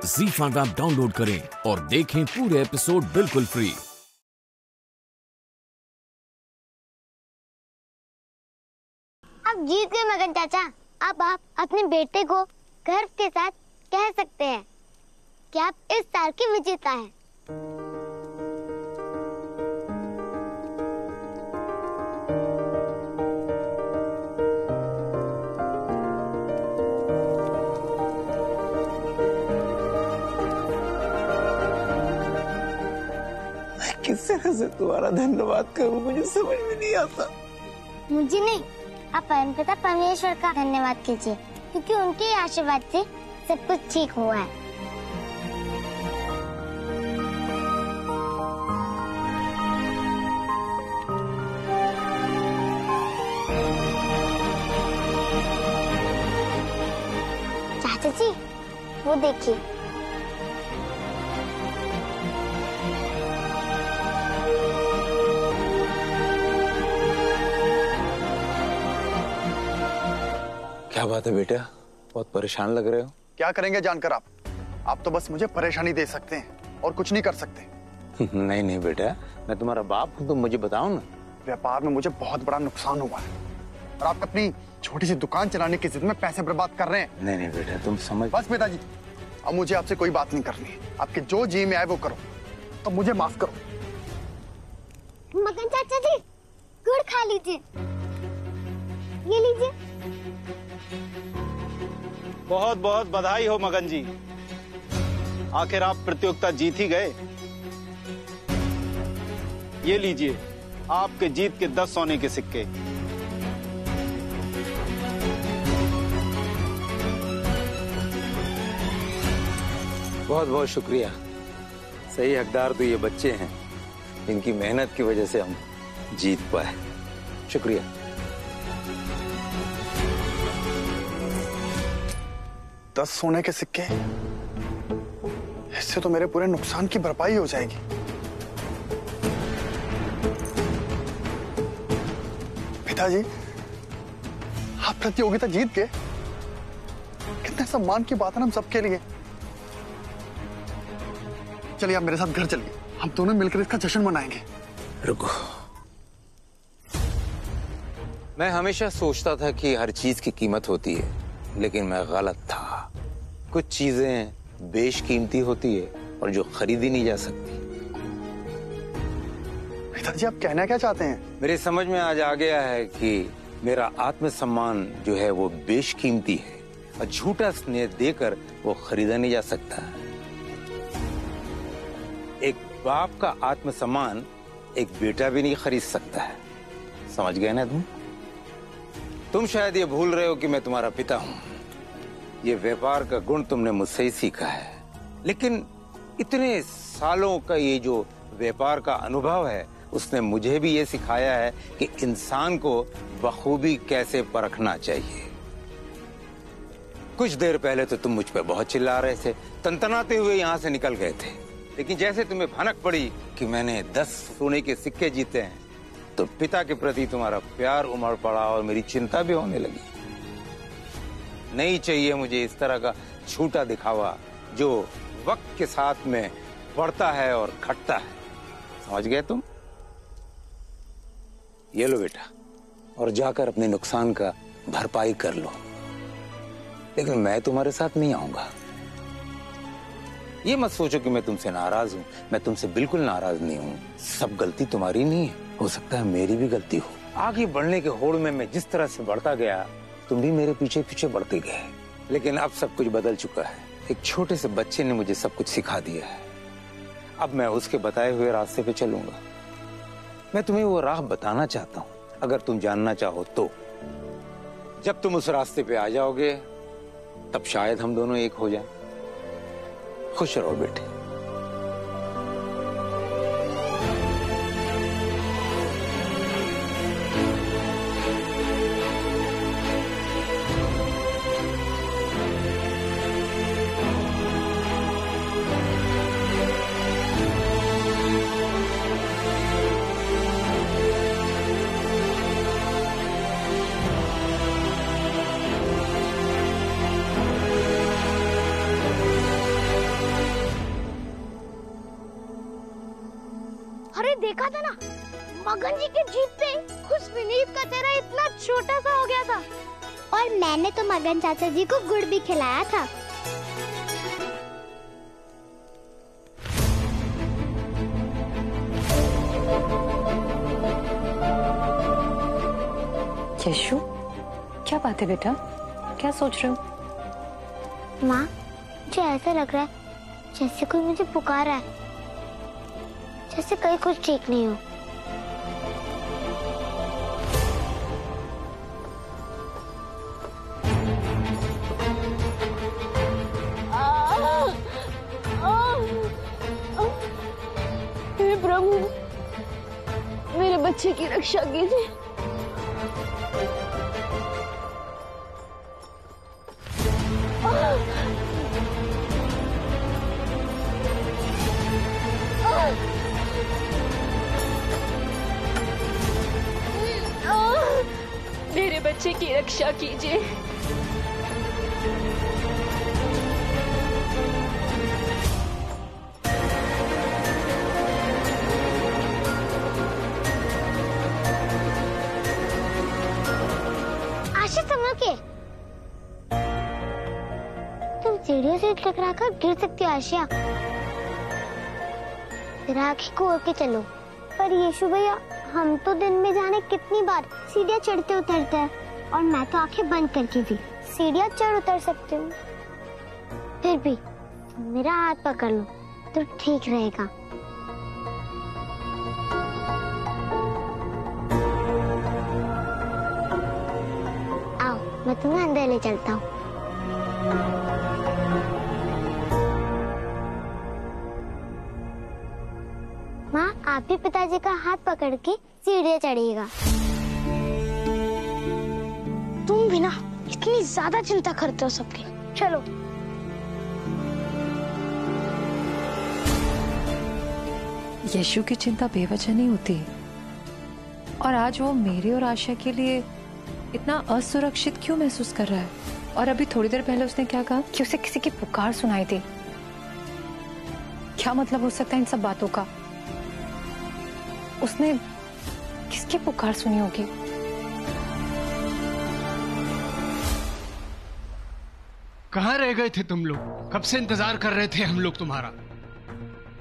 ZEE5 app download करें और देखें पूरे एपिसोड बिल्कुल फ्री। अब जीत गए मगन चाचा। अब आप अपने बेटे को गर्व के साथ कह सकते हैं कि आप इस साल के विजेता हैं। मैं किस तरह से तुम्हारा धन्यवाद करूं, मुझे समझ में नहीं आता। मुझे नहीं, आप परमपिता परमेश्वर का धन्यवाद कीजिए, क्योंकि उनके आशीर्वाद से सब कुछ ठीक हुआ है। चाचा जी, वो देखिए। क्या बात है बेटा, बहुत परेशान लग रहे हो। क्या करेंगे जानकर आप तो बस मुझे परेशानी दे सकते हैं और कुछ नहीं कर सकते। नहीं नहीं बेटा, मैं तुम्हारा बाप हूँ, तुम मुझे बताओ ना। व्यापार में मुझे बहुत बड़ा नुकसान हुआ है और आप अपनी छोटी सी दुकान चलाने की जिद में पैसे बर्बाद कर रहे हैं। नहीं नहीं बेटा, तुम समझ। बस पिताजी, अब मुझे आपसे कोई बात नहीं करनी है। आपके जो जी में आए वो करो, तो मुझे माफ करो। मगन चाचा जी, गुड़ खा लीजिए। ये लीजिए। बहुत बहुत बधाई हो मगन जी, आखिर आप प्रतियोगिता जीत ही गए। ये लीजिए आपके जीत के 10 सोने के सिक्के। बहुत बहुत शुक्रिया। सही हकदार तो ये बच्चे हैं, इनकी मेहनत की वजह से हम जीत पाए। शुक्रिया। दस सोने के सिक्के, इससे तो मेरे पूरे नुकसान की भरपाई हो जाएगी। पिताजी, आप प्रतियोगिता जीत गए, कितने सम्मान की बात है हम सबके लिए। चलिए आप मेरे साथ घर चलिए, हम दोनों मिलकर इसका जश्न मनाएंगे। रुको, मैं हमेशा सोचता था कि हर चीज की कीमत होती है, लेकिन मैं गलत था। कुछ चीजें बेशकीमती होती है और जो खरीदी नहीं जा सकती। पिताजी, आप कहना क्या चाहते हैं? मेरी समझ में आज आ गया है कि मेरा आत्मसम्मान जो है वो बेशकीमती है और झूठा स्नेह देकर वो खरीदा नहीं जा सकता। एक बाप का आत्मसम्मान एक बेटा भी नहीं खरीद सकता है। समझ गए ना तुम शायद ये भूल रहे हो कि मैं तुम्हारा पिता हूं। ये व्यापार का गुण तुमने मुझसे ही सीखा है, लेकिन इतने सालों का ये जो व्यापार का अनुभव है उसने मुझे भी ये सिखाया है कि इंसान को बखूबी कैसे परखना चाहिए। कुछ देर पहले तो तुम मुझ पे बहुत चिल्ला रहे थे, तनतनाते हुए यहाँ से निकल गए थे, लेकिन जैसे तुम्हें भनक पड़ी कि मैंने 10 सोने के सिक्के जीते हैं तो पिता के प्रति तुम्हारा प्यार उमड़ पड़ा और मेरी चिंता भी होने लगी। नहीं चाहिए मुझे इस तरह का झूठा दिखावा जो वक्त के साथ में बढ़ता है और घटता है। समझ गए तुम? ये लो बेटा, और जाकर अपने नुकसान का भरपाई कर लो, लेकिन मैं तुम्हारे साथ नहीं आऊंगा। ये मत सोचो कि मैं तुमसे नाराज हूं, मैं तुमसे बिल्कुल नाराज नहीं हूं। सब गलती तुम्हारी नहीं है, हो सकता है मेरी भी गलती हो। आगे बढ़ने के होड़ में मैं जिस तरह से बढ़ता गया, तुम भी मेरे पीछे पीछे बढ़ते गए, लेकिन अब सब कुछ बदल चुका है। एक छोटे से बच्चे ने मुझे सब कुछ सिखा दिया है। अब मैं उसके बताए हुए रास्ते पे चलूंगा। मैं तुम्हें वो राह बताना चाहता हूँ, अगर तुम जानना चाहो तो। जब तुम उस रास्ते पे आ जाओगे तब शायद हम दोनों एक हो जाएं। खुश रहो बेटे। देखा था ना, मगन जी की जीप पे खुश विनीत का चेहरा इतना छोटा सा हो गया था। और मैंने तो मगन चाचा जी को गुड़ भी खिलाया था। यशु, क्या बात है बेटा, क्या सोच रहे हो? माँ, मुझे ऐसा लग रहा है जैसे कोई मुझे पुकार रहा है, जैसे कहीं कुछ ठीक नहीं हो। हे प्रभु, मेरे बच्चे की रक्षा कीजिए। मेरे बच्चे की रक्षा कीजिए। आशीष, संभल के। तुम सीढ़ियों से टकरा कर गिर सकती हो आशिया। जरा आँखें खोल के चलो। पर यीशु भैया, हम तो दिन में जाने कितनी बार सीढ़ियाँ चढ़ते उतरते हैं, और मैं तो आंखें बंद करके भी सीढ़ियाँ चढ़ उतर सकती हूँ। फिर भी मेरा हाथ पकड़ लो तो ठीक रहेगा। आओ, मैं तुम्हें अंदर ले चलता हूँ। माँ, आप भी पिताजी का हाथ पकड़ के सीढ़ियाँ चढ़िएगा। तुम भी ना इतनी ज्यादा चिंता करते हो सबकी। चलो। यशु की चिंता बेवजह नहीं होती, और आज वो मेरे और आशा के लिए इतना असुरक्षित क्यों महसूस कर रहा है? और अभी थोड़ी देर पहले उसने क्या कहा कि उसे किसी की पुकार सुनाई दी। क्या मतलब हो सकता है इन सब बातों का? उसने किसकी पुकार सुनी होगी? कहाँ रह गए थे तुम लोग? कब से इंतजार कर रहे थे हम लोग तुम्हारा।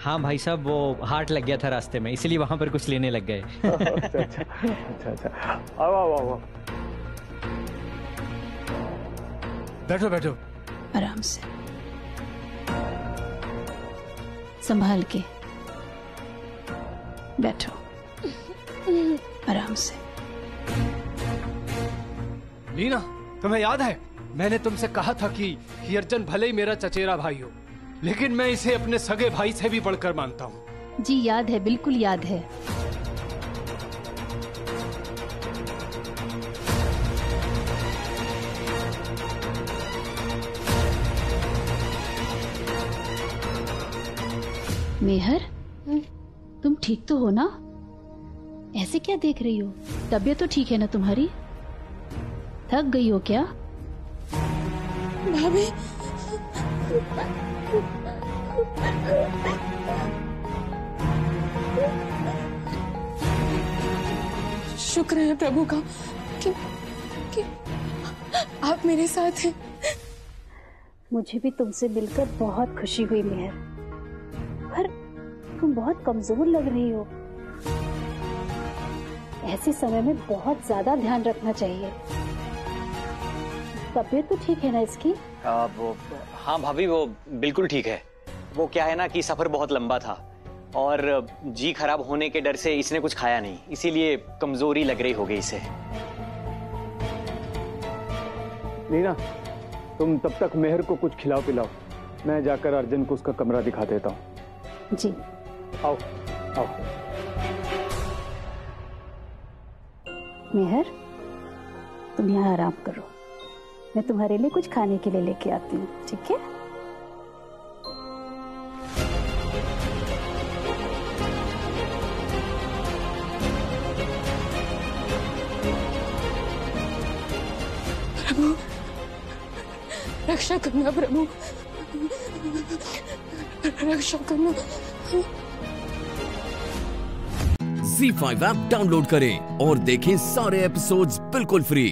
हाँ भाई साहब, वो हार्ट लग गया था रास्ते में, इसीलिए वहां पर कुछ लेने लग गए। अच्छा। आओ आओ आओ। बैठो बैठो। आराम से, संभाल के बैठो, आराम से। लीना, तुम्हें याद है मैंने तुमसे कहा था कि हीरचंद भले ही मेरा चचेरा भाई हो, लेकिन मैं इसे अपने सगे भाई से भी बढ़कर मानता हूँ। जी याद है, बिल्कुल याद है। मेहर, तुम ठीक तो हो ना? ऐसे क्या देख रही हो? तबीयत तो ठीक है ना तुम्हारी? थक गई हो क्या? भाभी, शुक्र है प्रभु का कि आप मेरे साथ हैं। मुझे भी तुमसे मिलकर बहुत खुशी हुई मेहर, पर तुम बहुत कमजोर लग रही हो। ऐसे समय में बहुत ज्यादा ध्यान रखना चाहिए। तबीयत तो ठीक है ना इसकी? हाँ भाभी, वो बिल्कुल ठीक है। वो क्या है ना कि सफर बहुत लंबा था और जी खराब होने के डर से इसने कुछ खाया नहीं, इसीलिए कमजोरी लग रही होगी इसे। नीना, तुम तब तक मेहर को कुछ खिलाओ पिलाओ, मैं जाकर अर्जुन को उसका कमरा दिखा देता हूँ। जी। आओ आओ। मेहर, तुम यहाँ आराम करो, मैं तुम्हारे लिए कुछ खाने के लिए लेके आती हूँ, ठीक है? प्रभु, रक्षा करना प्रभु, रक्षा करना। ZEE5 ऐप डाउनलोड करें और देखें सारे एपिसोड्स बिल्कुल फ्री।